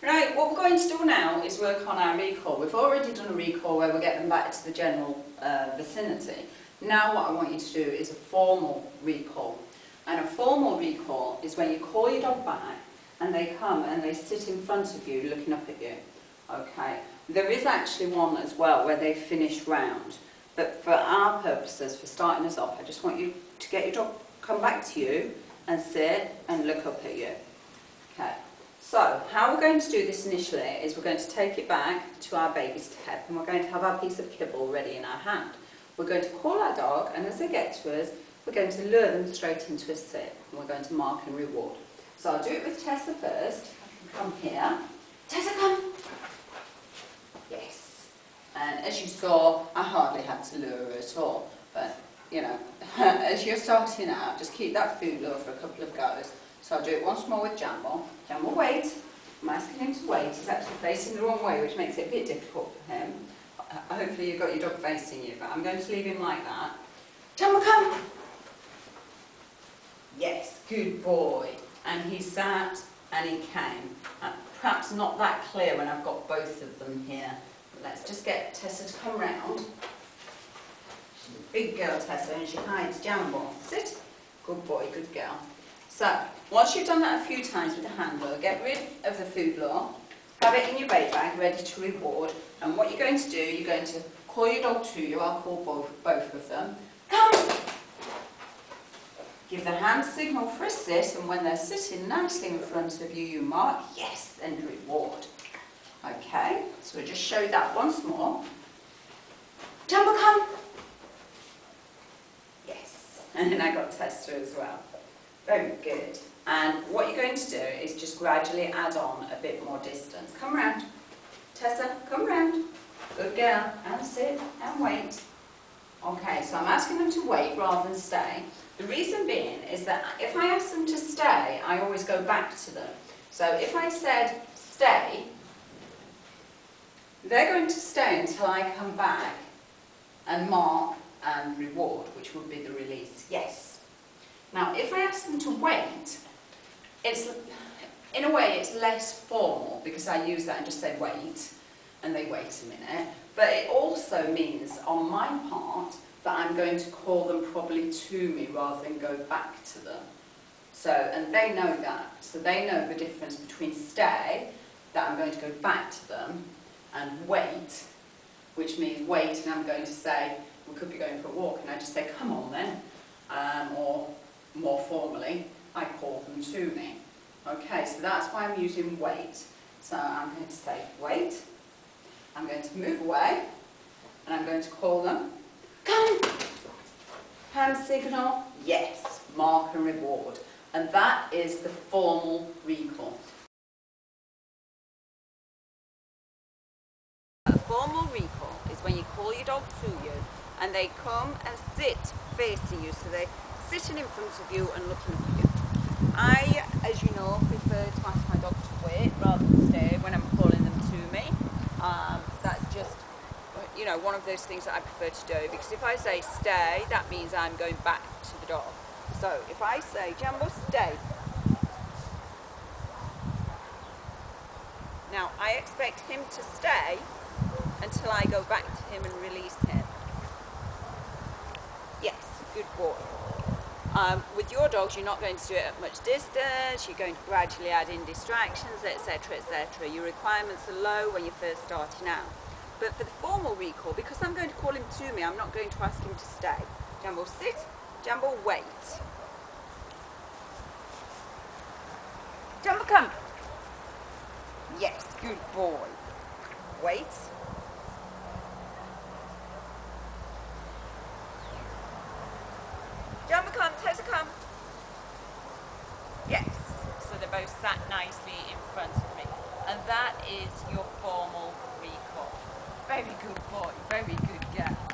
Right, what we're going to do now is work on our recall. We've already done a recall where we're getting back to the general vicinity. Now what I want you to do is a formal recall. And a formal recall is when you call your dog back and they come and they sit in front of you looking up at you. Okay, there is actually one as well where they finish round. But for our purposes, for starting us off, I just want you to get your dog come back to you and sit and look up at you. Okay. So, how we're going to do this initially is we're going to take it back to our baby step and we're going to have our piece of kibble ready in our hand. We're going to call our dog and as they get to us, we're going to lure them straight into a sit and we're going to mark and reward. So I'll do it with Tessa first. Come here. Tessa, come! Yes. And as you saw, I hardly had to lure her at all. But, you know, as you're starting out, just keep that food lure for a couple of goes. So I'll do it once more with Jambo. Jambo, wait. I'm asking him to wait. He's actually facing the wrong way, which makes it a bit difficult for him. Hopefully you've got your dog facing you, but I'm going to leave him like that. Jambo, come! Yes, good boy. And he sat and he came. Perhaps not that clear when I've got both of them here. But let's just get Tessa to come round. She's a big girl, Tessa, and she hides Jambo. Sit. Good boy, good girl. So, once you've done that a few times with the handler, get rid of the food lure, have it in your bait bag ready to reward, and what you're going to do, you're going to call your dog to you. I'll call both of them. Come! Give the hand signal for a sit, and when they're sitting nicely in front of you, you mark yes and reward. Okay, so we'll just show you that once more. Jambo, come! Yes, and then I got Tessa as well. Very good. And what you're going to do is just gradually add on a bit more distance. Come round. Tessa, come round. Good girl. And sit and wait. Okay, so I'm asking them to wait rather than stay. The reason being is that if I ask them to stay, I always go back to them. So if I said stay, they're going to stay until I come back and mark and reward, which would be the release. Yes. Now, if I ask them to wait, it's, in a way, it's less formal because I use that and just say wait, and they wait a minute. But it also means, on my part, that I'm going to call them probably to me rather than go back to them. So, and they know that. So they know the difference between stay, that I'm going to go back to them, and wait, which means wait, and I'm going to say, we could be going for a walk, and I just say, come on then, or more formally, I call them to me. Okay, so that's why I'm using wait. So I'm going to say wait, I'm going to move away, and I'm going to call them. Come! Hand signal, yes, mark and reward. And that is the formal recall. A formal recall is when you call your dog to you, and they come and sit facing you, so they're sitting in front of you and looking at you. I, as you know, prefer to ask my dog to wait rather than stay when I'm calling them to me. That's just, you know, one of those things that I prefer to do, because if I say stay, that means I'm going back to the dog. So if I say, Jambo, stay. Now, I expect him to stay until I go back to him and release him. Yes, good boy. With your dogs, you're not going to do it at much distance, you're going to gradually add in distractions, etc, etc. Your requirements are low when you're first starting out. But for the formal recall, because I'm going to call him to me, I'm not going to ask him to stay. Jambo, sit. Jambo, wait. Jambo, come. Yes, good boy. Wait. Jambo, come. Tessa, come. Yes. So they're both sat nicely in front of me. And that is your formal recall. Very good boy. Very good girl.